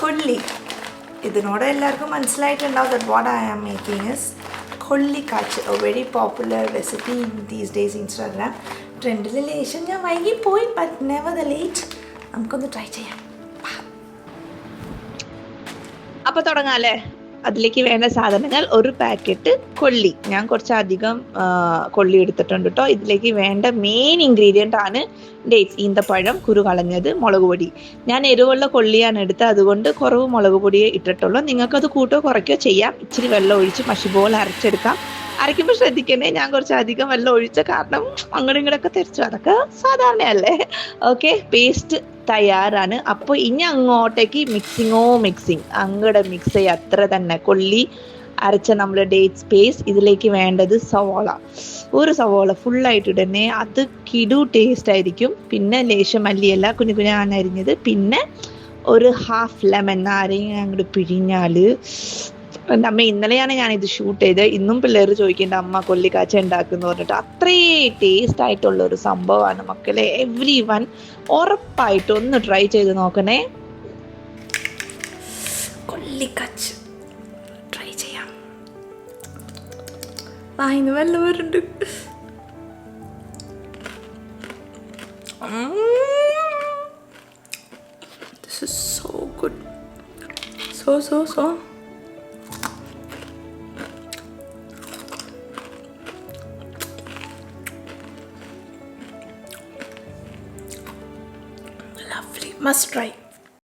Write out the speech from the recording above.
കൊള്ളി. ഇതിനോട് എല്ലാവർക്കും മനസ്സിലായിട്ടുണ്ടാവും that what I am making is കൊള്ളിക്കാച്ച്, a very popular recipe in these days Instagram. ട്രെൻഡിൽ ലേശം ഞാൻ വൈകിപ്പോയി, but never the late. നമുക്കൊന്ന് ട്രൈ ചെയ്യാം. അപ്പോൾ തുടങ്ങാല്ലേ. അതിലേക്ക് വേണ്ട സാധനങ്ങൾ: ഒരു പാക്കറ്റ് കൊള്ളി, ഞാൻ കുറച്ചധികം കൊള്ളി എടുത്തിട്ടുണ്ട് കേട്ടോ. ഇതിലേക്ക് വേണ്ട മെയിൻ ഇൻഗ്രീഡിയൻ്റ് ആണ് ഡേറ്റ്സ്, ഈന്തപ്പഴം, കുരു കളഞ്ഞത്, മുളക് പൊടി. ഞാൻ എരിവുള്ള കൊള്ളിയാണ് എടുത്തത്, അതുകൊണ്ട് കുറവ് മുളക് പൊടിയെ ഇട്ടിട്ടുള്ളൂ. നിങ്ങൾക്കത് കൂട്ടോ കുറയ്ക്കോ ചെയ്യാം. ഇച്ചിരി വെള്ളം ഒഴിച്ച് മഷി പോലെ അരച്ചെടുക്കാം. അരയ്ക്കുമ്പോൾ ശ്രദ്ധിക്കണേ, ഞാൻ കുറച്ച് അധികം വെള്ളം ഒഴിച്ച കാരണം അങ്ങോട്ടും ഇങ്ങോട്ടൊക്കെ തെറിച്ചു, അതൊക്കെ സാധാരണയല്ലേ. ഓക്കെ, പേസ്റ്റ് തയ്യാറാണ്. അപ്പോൾ ഇനി അങ്ങോട്ടേക്ക് മിക്സിങ് അങ്ങോട്ട് മിക്സ് ചെയ്യുക, അത്ര തന്നെ. കൊള്ളി അരച്ച നമ്മൾ ഡേറ്റ്സ് പേസ്റ്റ്. ഇതിലേക്ക് വേണ്ടത് സവോള, ഒരു സവോള ഫുള്ളായിട്ട് ഇടണേ, അത് കിടു ടേസ്റ്റ് ആയിരിക്കും. പിന്നെ ലേശം മല്ലിയില കുഞ്ഞു അരിഞ്ഞത്, പിന്നെ ഒരു ഹാഫ് ലെമൺ നാരങ്ങ അങ്ങോട്ട് പിഴിഞ്ഞാൽ. എൻ്റെ അമ്മ, ഇന്നലെയാണ് ഞാനിത് ഷൂട്ട് ചെയ്തത്. ഇന്നും പിള്ളേർ ചോദിക്കേണ്ട അമ്മ കൊള്ളിക്കാച്ച ഉണ്ടാക്കുന്നു പറഞ്ഞിട്ട്. അത്രയും ടേസ്റ്റ് ആയിട്ടുള്ള ഒരു സംഭവമാണ് മക്കളെ. എവ്രി വൺ ഉറപ്പായിട്ട് ഒന്ന് ട്രൈ ചെയ്ത് നോക്കണേ. കൊള്ളിക്കാച്ച് ട്രൈ ചെയ്യാം. വായിന്ന് വെള്ളം വരുന്നുണ്ട്. This is so good. So lovely. Must try.